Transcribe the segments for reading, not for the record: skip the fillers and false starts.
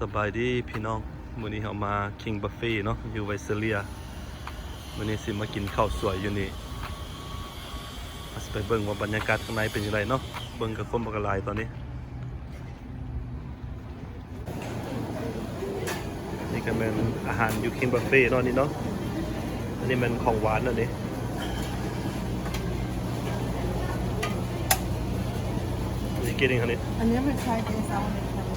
สบายดีพี่น้องมื้อนี้เรามา King Buffet เนาะอยู่ไวเซเลียมื้อนี้สิมากินข้าวสวยอยู่นี่มาสิไปเบิ่งว่าบรรยากาศข้างในเป็นจังไดเนาะเบิ่งกับคนบ่กหลายตอนนี้นี่ก็เป็นอาหารอยู่ King Buffet เนาะนี่เนาะอันนี้มันของหวานอันนี้นี่กินอันนี้ I never tried this. I want to try it.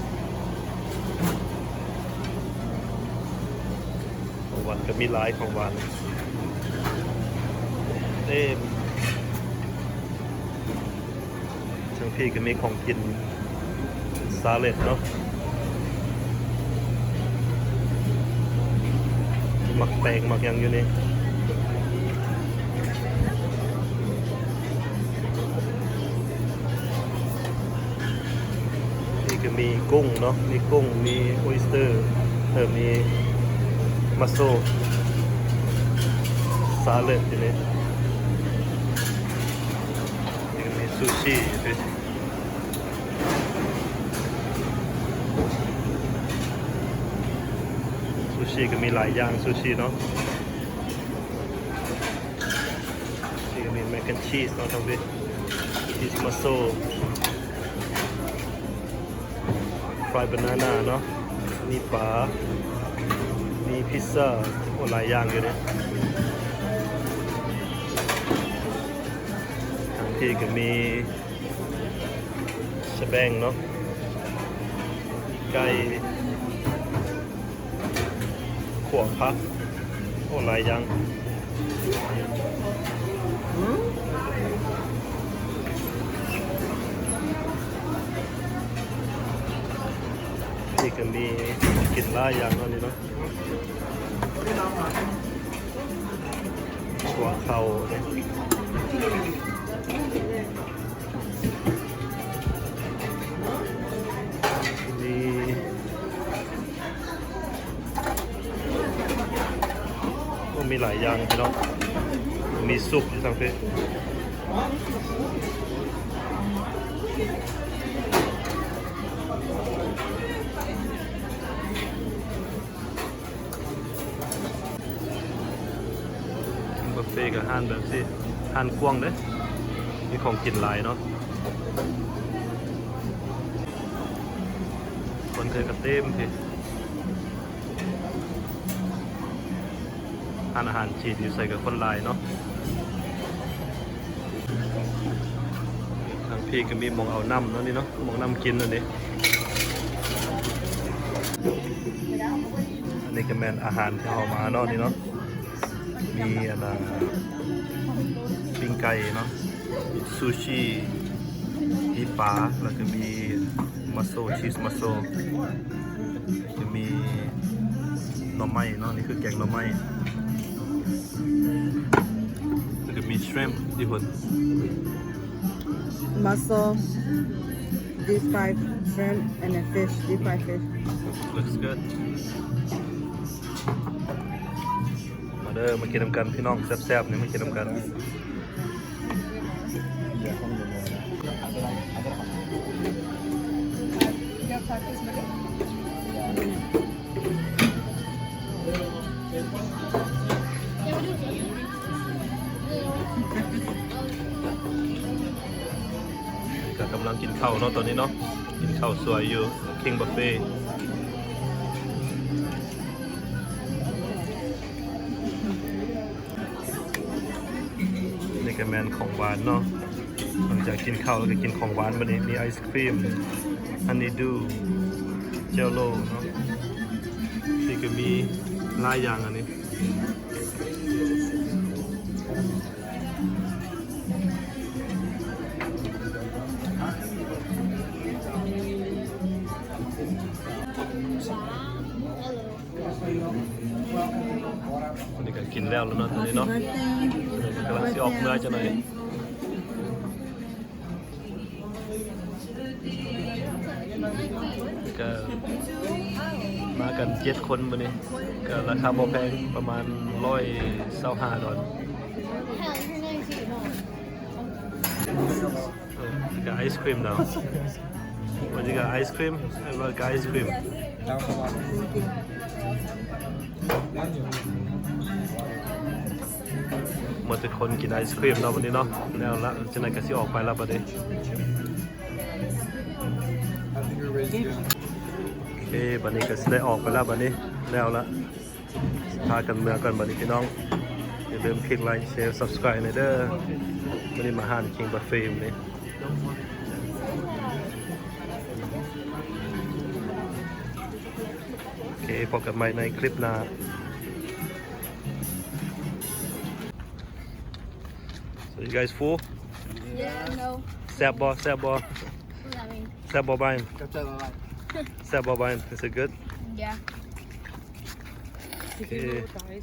ของหวานก็มีหลายของหวานเต็มทั้งพี่ก็มีของกินซาเลดเนาะหมักแตงหมักยังอยู่นี่นี่ก็มีกุ้งเนาะมีกุ้งมีออสเตอร์มีมัสโซซาเลดอยู่นี่นี่ก็มีซูชิซูชิก็มีหลายอย่างซูชิเนาะนี่ก็มีแมคแอนชีสเนาะทั้งนี้ชีสมัสโซฟรายบานาน่าเนาะมีปลามีพิซซ่าโอ้หลายอย่างอยู่เนี่ยทางที่ก็มีชะแบงเนาะไก่ขวบพักโอ้หลายอย่างนี่ก็มีกินหลายอย่างเนาะนี่เนาะหัวเข่าเนี่ยมีหลายอย่างพี่น้องมีซุปอยู่ทางเพศบุฟเฟ่กับห้านแบบที่ห้านกว้างเด้มีของกินหลายเนาะคนเคยกระเต็มพี่อาหารจีนอยู่ใส่กับคนหลายเนาะทางพี่ก็มีมองเอาน้ำเนาะนี่เนาะมองน้ำกินอันนี้อันนี้ก็แมนอาหารที่เอามาเนาะนี่เนาะมีอะไรปิ้งไก่เนาะซูชิมีปลาแล้วก็มีมัสโซชีสมัสโซจะมีหน่อไม้เนาะนี่คือแกงหน่อไม้แล้วก็มี shrimp ที่คน Mussel, deep fried shrimp, and then fish, deep fried fish. looks good มาเด้อมากินน้ำกันพี่น้องแซ่บๆนี่มากินน้ำกันก็กำลังกินข้าวเนาะตอนนี้เนาะกินข้าวสวยอยู่ King Buffet นี่ก็แมนของหวานเนาะหลังจากกินข้าวแล้วก็กินของหวานวันนี้มีไอศครีมฮันนี่ดูเจลโล่เนาะนี่ก็มีหลายอย่างอันนี้วันนี้ก็กินแล้วเนาะตอนนี้เนาะกำลังสิออกเมื่อจะหน่อยก็มากัน7 คนวันนี้ก็ราคาบ่แพงประมาณ$125ก็ไอศครีมnow What you got? Ice cream? I like ice cream. แล้วก็ว่า Thank you. นั่นอยู่ หมดทุกคนกินไอศครีมเนาะวันนี้เนาะแล้วละจะไหนก็สิออกไปแล้วบัดนี้ I think you're ready to go. โอเคบัดนี้ก็สิได้ออกไปแล้วบัดนี้แล้วละพากันเมืองกันบัดนี้พี่น้องอย่าลืมคลิกไลค์แชร์ subscribe หน่อยเด้อวันนี้มาหา King Buffet วันนี้โอเคพบกันใหม่ในคลิปหน้า So you guys full? Yeah, no. แซ่บบ่แซ่บบ่ What does that mean? แซ่บบ่บาย Got that line. แซ่บบ่บาย Is it good? Yeah. Did you know, guys?